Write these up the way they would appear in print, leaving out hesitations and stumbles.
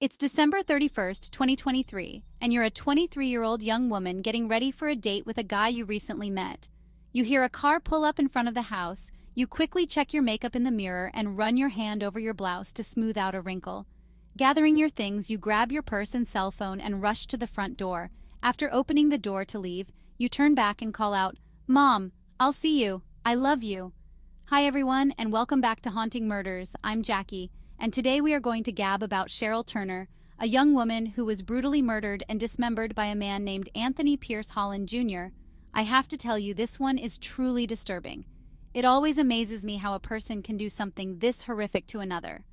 It's December 31st, 2023, and you're a 23-year-old young woman getting ready for a date with a guy you recently met. You hear a car pull up in front of the house, you quickly check your makeup in the mirror and run your hand over your blouse to smooth out a wrinkle. Gathering your things, you grab your purse and cell phone and rush to the front door. After opening the door to leave, you turn back and call out, "Mom, I'll see you. I love you." Hi everyone, and welcome back to Haunting Murders. I'm Jackie, and today we are going to gab about Sheryl Turner, a young woman who was brutally murdered and dismembered by a man named Anthony Pierce Holland Jr. I have to tell you, this one is truly disturbing. It always amazes me how a person can do something this horrific to another.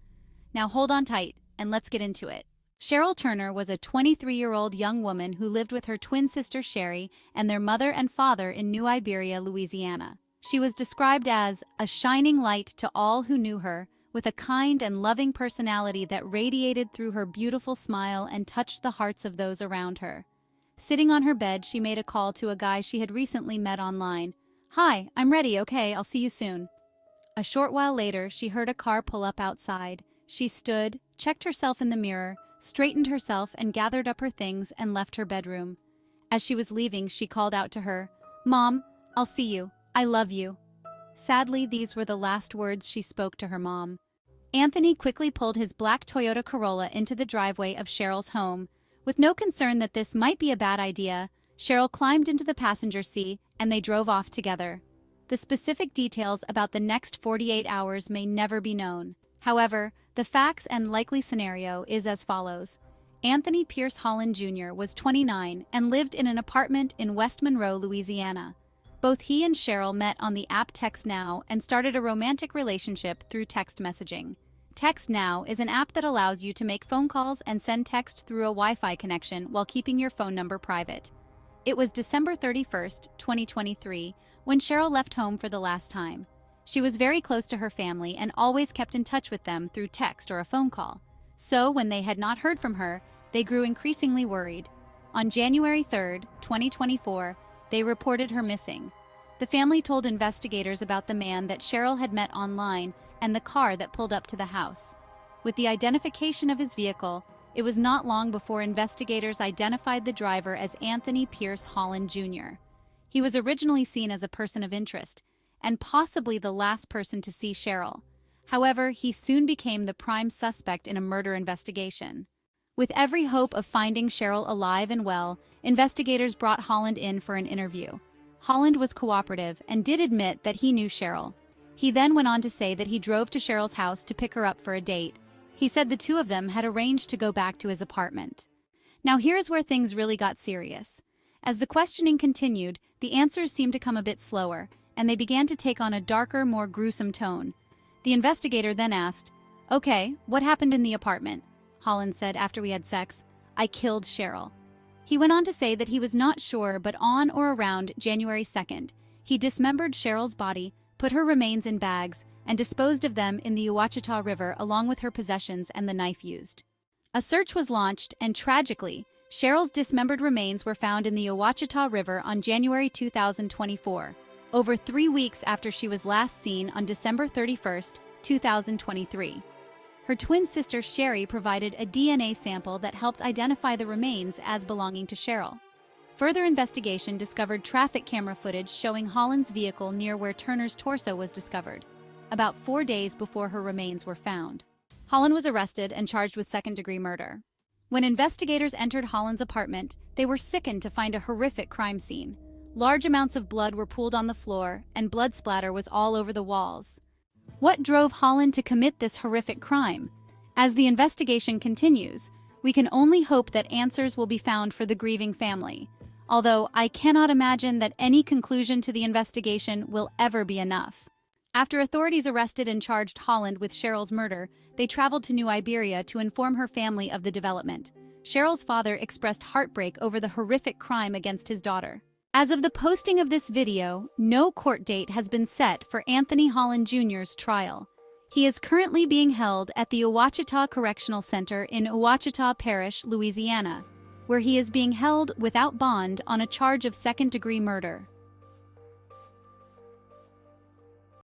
Now hold on tight, and let's get into it. Sheryl Turner was a 23-year-old young woman who lived with her twin sister Sherry and their mother and father in New Iberia, Louisiana. She was described as a shining light to all who knew her, with a kind and loving personality that radiated through her beautiful smile and touched the hearts of those around her. Sitting on her bed, she made a call to a guy she had recently met online. "Hi, I'm ready, okay, I'll see you soon." A short while later, she heard a car pull up outside. She stood, checked herself in the mirror, straightened herself and gathered up her things and left her bedroom. As she was leaving, she called out to her, "Mom, I'll see you. I love you." Sadly, these were the last words she spoke to her mom. Anthony quickly pulled his black Toyota Corolla into the driveway of Sheryl's home. With no concern that this might be a bad idea, Sheryl climbed into the passenger seat and they drove off together. The specific details about the next 48 hours may never be known. However, the facts and likely scenario is as follows. Anthony Pierce Holland Jr. was 29 and lived in an apartment in West Monroe, Louisiana. Both he and Sheryl met on the app TextNow and started a romantic relationship through text messaging. TextNow is an app that allows you to make phone calls and send text through a Wi-Fi connection while keeping your phone number private. It was December 31st, 2023, when Sheryl left home for the last time. She was very close to her family and always kept in touch with them through text or a phone call. So, when they had not heard from her, they grew increasingly worried. On January 3rd, 2024, they reported her missing. The family told investigators about the man that Sheryl had met online and the car that pulled up to the house. With the identification of his vehicle, it was not long before investigators identified the driver as Anthony Pierce Holland Jr. He was originally seen as a person of interest, and possibly the last person to see Sheryl. However, he soon became the prime suspect in a murder investigation. With every hope of finding Sheryl alive and well, investigators brought Holland in for an interview. Holland was cooperative and did admit that he knew Sheryl. He then went on to say that he drove to Sheryl's house to pick her up for a date. He said the two of them had arranged to go back to his apartment. Now here's where things really got serious. As the questioning continued, the answers seemed to come a bit slower, and they began to take on a darker, more gruesome tone. The investigator then asked, "Okay, what happened in the apartment?" Holland said, "After we had sex, I killed Sheryl." He went on to say that he was not sure, but on or around January 2nd, he dismembered Sheryl's body, put her remains in bags, and disposed of them in the Ouachita River along with her possessions and the knife used. A search was launched, and tragically, Sheryl's dismembered remains were found in the Ouachita River on January 2024, over 3 weeks after she was last seen on December 31st, 2023. Her twin sister Sherry provided a DNA sample that helped identify the remains as belonging to Sheryl. Further investigation discovered traffic camera footage showing Holland's vehicle near where Turner's torso was discovered, about 4 days before her remains were found. Holland was arrested and charged with second-degree murder. When investigators entered Holland's apartment, they were sickened to find a horrific crime scene. Large amounts of blood were pooled on the floor, and blood splatter was all over the walls. What drove Holland to commit this horrific crime? As the investigation continues, we can only hope that answers will be found for the grieving family, although I cannot imagine that any conclusion to the investigation will ever be enough. After authorities arrested and charged Holland with Sheryl's murder, they traveled to New Iberia to inform her family of the development. Sheryl's father expressed heartbreak over the horrific crime against his daughter. As of the posting of this video, no court date has been set for Anthony Holland Jr.'s trial. He is currently being held at the Ouachita Correctional Center in Ouachita Parish, Louisiana, where he is being held without bond on a charge of second-degree murder.